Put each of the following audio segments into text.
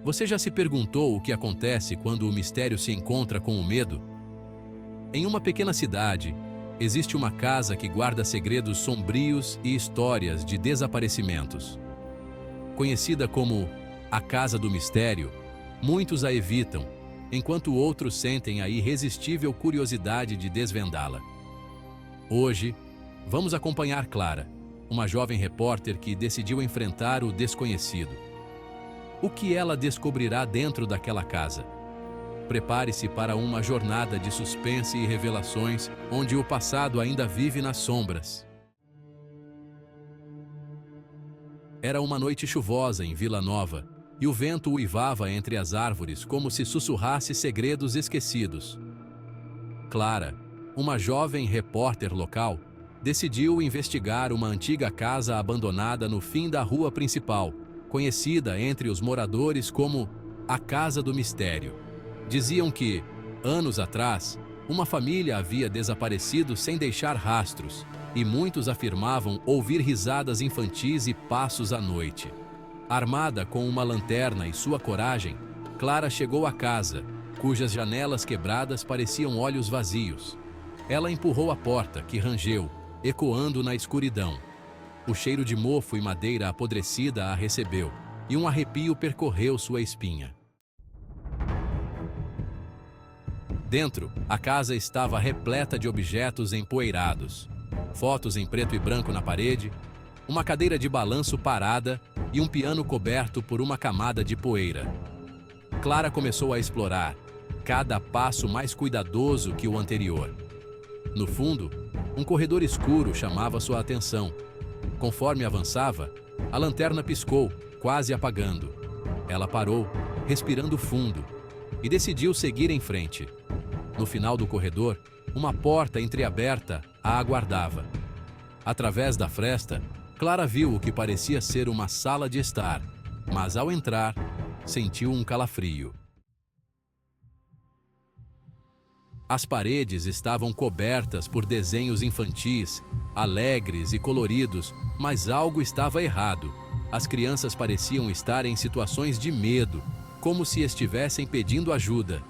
Você já se perguntou o que acontece quando o mistério se encontra com o medo? Em uma pequena cidade, existe uma casa que guarda segredos sombrios e histórias de desaparecimentos. Conhecida como a Casa do Mistério, muitos a evitam, enquanto outros sentem a irresistível curiosidade de desvendá-la. Hoje, vamos acompanhar Clara, uma jovem repórter que decidiu enfrentar o desconhecido. O que ela descobrirá dentro daquela casa? Prepare-se para uma jornada de suspense e revelações, onde o passado ainda vive nas sombras. Era uma noite chuvosa em Vila Nova, e o vento uivava entre as árvores como se sussurrasse segredos esquecidos. Clara, uma jovem repórter local, decidiu investigar uma antiga casa abandonada no fim da rua principal, conhecida entre os moradores como a Casa do Mistério. Diziam que, anos atrás, uma família havia desaparecido sem deixar rastros, e muitos afirmavam ouvir risadas infantis e passos à noite. Armada com uma lanterna e sua coragem, Clara chegou à casa, cujas janelas quebradas pareciam olhos vazios. Ela empurrou a porta, que rangeu, ecoando na escuridão. O cheiro de mofo e madeira apodrecida a recebeu, e um arrepio percorreu sua espinha. Dentro, a casa estava repleta de objetos empoeirados. Fotos em preto e branco na parede, uma cadeira de balanço parada e um piano coberto por uma camada de poeira. Clara começou a explorar, cada passo mais cuidadoso que o anterior. No fundo, um corredor escuro chamava sua atenção. Conforme avançava, a lanterna piscou, quase apagando. Ela parou, respirando fundo, e decidiu seguir em frente. No final do corredor, uma porta entreaberta a aguardava. Através da fresta, Clara viu o que parecia ser uma sala de estar, mas ao entrar, sentiu um calafrio. As paredes estavam cobertas por desenhos infantis, alegres e coloridos, mas algo estava errado. As crianças pareciam estar em situações de medo, como se estivessem pedindo ajuda.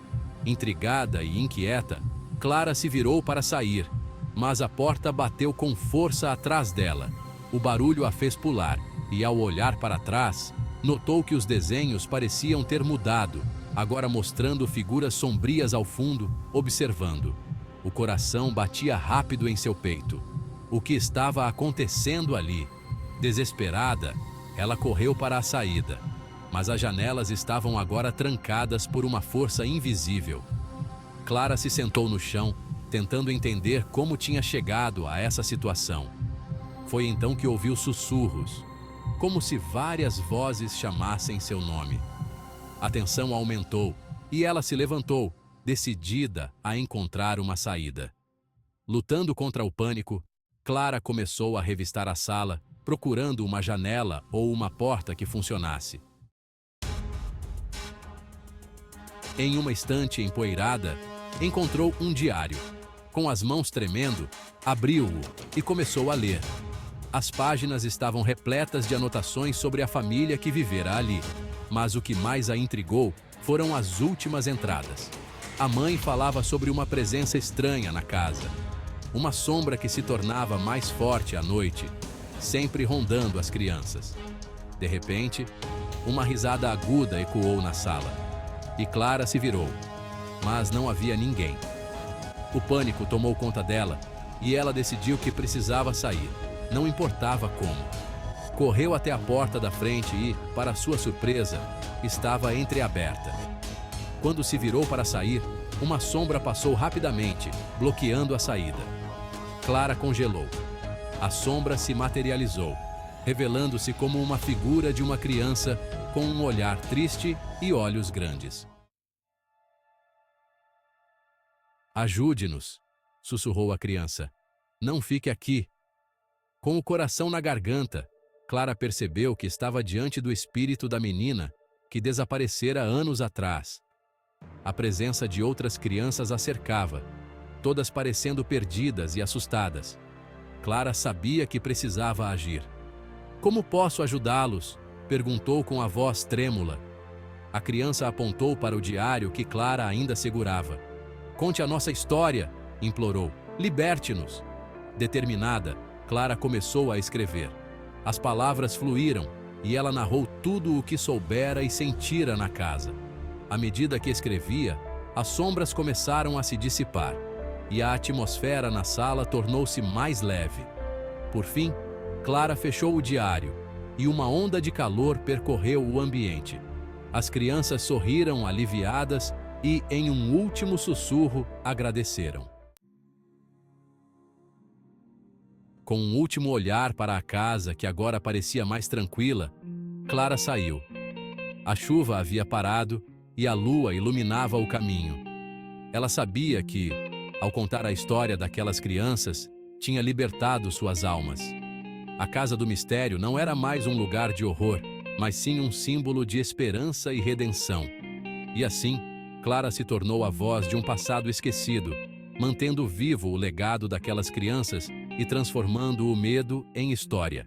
Intrigada e inquieta, Clara se virou para sair, mas a porta bateu com força atrás dela. O barulho a fez pular, e ao olhar para trás, notou que os desenhos pareciam ter mudado, agora mostrando figuras sombrias ao fundo, observando. O coração batia rápido em seu peito. O que estava acontecendo ali? Desesperada, ela correu para a saída, mas as janelas estavam agora trancadas por uma força invisível. Clara se sentou no chão, tentando entender como tinha chegado a essa situação. Foi então que ouviu sussurros, como se várias vozes chamassem seu nome. A tensão aumentou e ela se levantou, decidida a encontrar uma saída. Lutando contra o pânico, Clara começou a revistar a sala, procurando uma janela ou uma porta que funcionasse. Em uma estante empoeirada, encontrou um diário. Com as mãos tremendo, abriu-o e começou a ler. As páginas estavam repletas de anotações sobre a família que vivera ali, mas o que mais a intrigou foram as últimas entradas. A mãe falava sobre uma presença estranha na casa, uma sombra que se tornava mais forte à noite, sempre rondando as crianças. De repente, uma risada aguda ecoou na sala, e Clara se virou, mas não havia ninguém. O pânico tomou conta dela, e ela decidiu que precisava sair, não importava como. Correu até a porta da frente e, para sua surpresa, estava entreaberta. Quando se virou para sair, uma sombra passou rapidamente, bloqueando a saída. Clara congelou. A sombra se materializou, revelando-se como uma figura de uma criança com um olhar triste e olhos grandes. "Ajude-nos", sussurrou a criança. "Não fique aqui." Com o coração na garganta, Clara percebeu que estava diante do espírito da menina que desaparecera anos atrás. A presença de outras crianças a cercava, todas parecendo perdidas e assustadas. Clara sabia que precisava agir. "Como posso ajudá-los?", perguntou com a voz trêmula. A criança apontou para o diário que Clara ainda segurava. "Conte a nossa história", implorou. "Liberte-nos." Determinada, Clara começou a escrever. As palavras fluíram e ela narrou tudo o que soubera e sentira na casa. À medida que escrevia, as sombras começaram a se dissipar e a atmosfera na sala tornou-se mais leve. Por fim, Clara fechou o diário e uma onda de calor percorreu o ambiente. As crianças sorriram aliviadas e, em um último sussurro, agradeceram. Com um último olhar para a casa, que agora parecia mais tranquila, Clara saiu. A chuva havia parado e a lua iluminava o caminho. Ela sabia que, ao contar a história daquelas crianças, tinha libertado suas almas. A Casa do Mistério não era mais um lugar de horror, mas sim um símbolo de esperança e redenção. E assim, Clara se tornou a voz de um passado esquecido, mantendo vivo o legado daquelas crianças e transformando o medo em história.